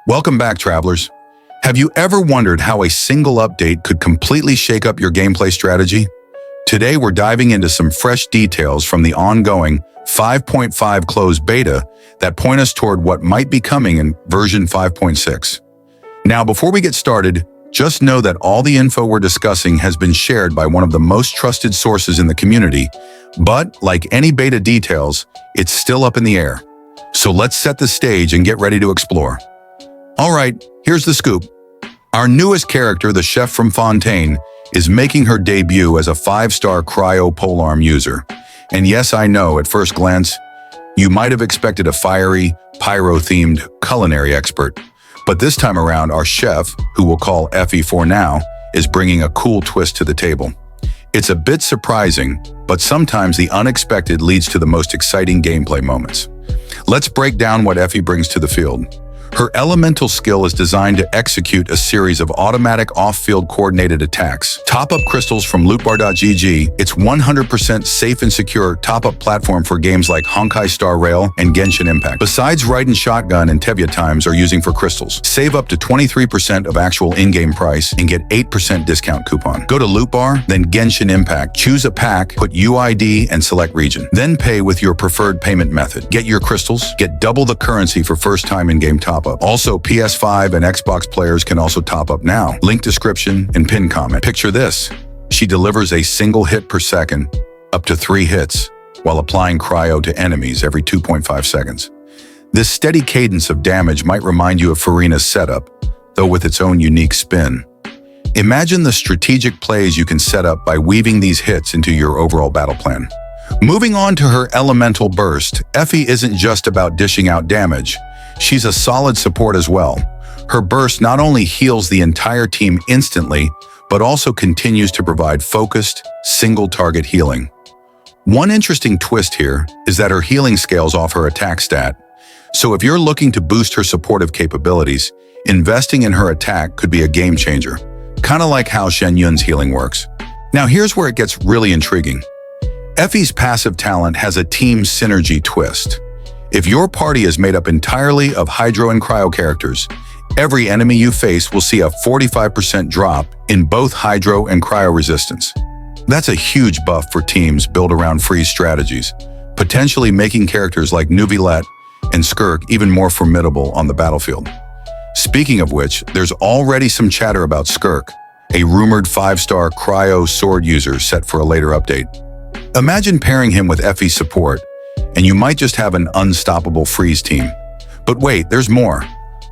Welcome back, travelers. Have you ever wondered how a single update could completely shake up your gameplay strategy? Today, we're diving into some fresh details from the ongoing 5.5 closed beta that point us toward what might be coming in version 5.6. Now, before we get started, just know that all the info we're discussing has been shared by one of the most trusted sources in the community, but like any beta details, it's still up in the air. So let's set the stage and get ready to explore. All right, here's the scoop. Our newest character, the chef from Fontaine, is making her debut as a 5-star cryo polearm user. And yes, I know, at first glance, you might have expected a fiery, pyro-themed culinary expert. But this time around, our chef, who we'll call Effie for now, is bringing a cool twist to the table. It's a bit surprising, but sometimes the unexpected leads to the most exciting gameplay moments. Let's break down what Effie brings to the field. Her elemental skill is designed to execute a series of automatic off-field coordinated attacks. Top-up crystals from lootbar.gg, it's 100% safe and secure top-up platform for games like Honkai Star Rail and Genshin Impact. Besides Raiden Shotgun and Tevya Times are using for crystals. Save up to 23% of actual in-game price and get 8% discount coupon. Go to Lootbar, then Genshin Impact. Choose a pack, put UID and select region. Then pay with your preferred payment method. Get your crystals, get double the currency for first-time in-game top-up. Also, PS5 and Xbox players can also top up now. Link description and pin comment. Picture this. She delivers a single hit per second, up to 3 hits, while applying cryo to enemies every 2.5 seconds. This steady cadence of damage might remind you of Furina's setup, though with its own unique spin. Imagine the strategic plays you can set up by weaving these hits into your overall battle plan. Moving on to her elemental burst, Effie isn't just about dishing out damage. She's a solid support as well. Her burst not only heals the entire team instantly, but also continues to provide focused, single-target healing. One interesting twist here is that her healing scales off her attack stat. So if you're looking to boost her supportive capabilities, investing in her attack could be a game changer, kind of like how Shen Yun's healing works. Now here's where it gets really intriguing. Effie's passive talent has a team synergy twist. If your party is made up entirely of Hydro and Cryo characters, every enemy you face will see a 45% drop in both Hydro and Cryo resistance. That's a huge buff for teams built around freeze strategies, potentially making characters like Nuvilette and Skirk even more formidable on the battlefield. Speaking of which, there's already some chatter about Skirk, a rumored 5-star Cryo sword user set for a later update. Imagine pairing him with Effie's support, and you might just have an unstoppable freeze team. But wait, there's more.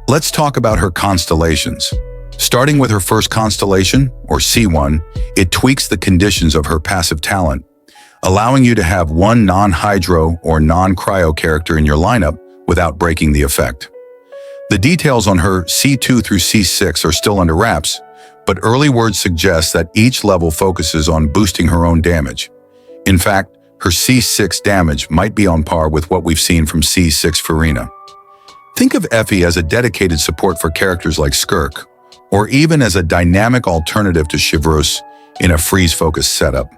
Let's talk about her constellations. Starting with her first constellation, or C1, it tweaks the conditions of her passive talent, allowing you to have one non-Hydro or non-Cryo character in your lineup without breaking the effect. The details on her C2 through C6 are still under wraps, but early word suggests that each level focuses on boosting her own damage. In fact, her C6 damage might be on par with what we've seen from C6 Furina. Think of Effie as a dedicated support for characters like Skirk, or even as a dynamic alternative to Chevreuse in a freeze-focused setup.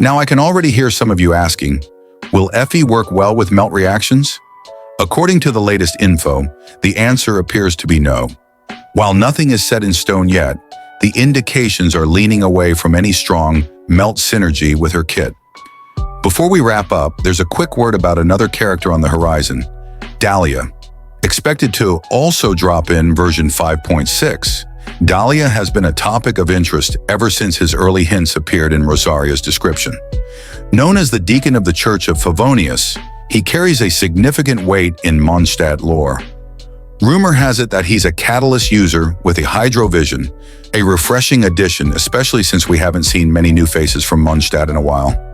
Now, I can already hear some of you asking, will Effie work well with melt reactions? According to the latest info, the answer appears to be no. While nothing is set in stone yet, the indications are leaning away from any strong melt synergy with her kit. Before we wrap up, there's a quick word about another character on the horizon, Dahlia. Expected to also drop in version 5.6, Dahlia has been a topic of interest ever since his early hints appeared in Rosaria's description. Known as the Deacon of the Church of Favonius, he carries a significant weight in Mondstadt lore. Rumor has it that he's a catalyst user with a Hydro Vision, a refreshing addition, especially since we haven't seen many new faces from Mondstadt in a while.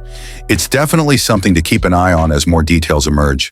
It's definitely something to keep an eye on as more details emerge.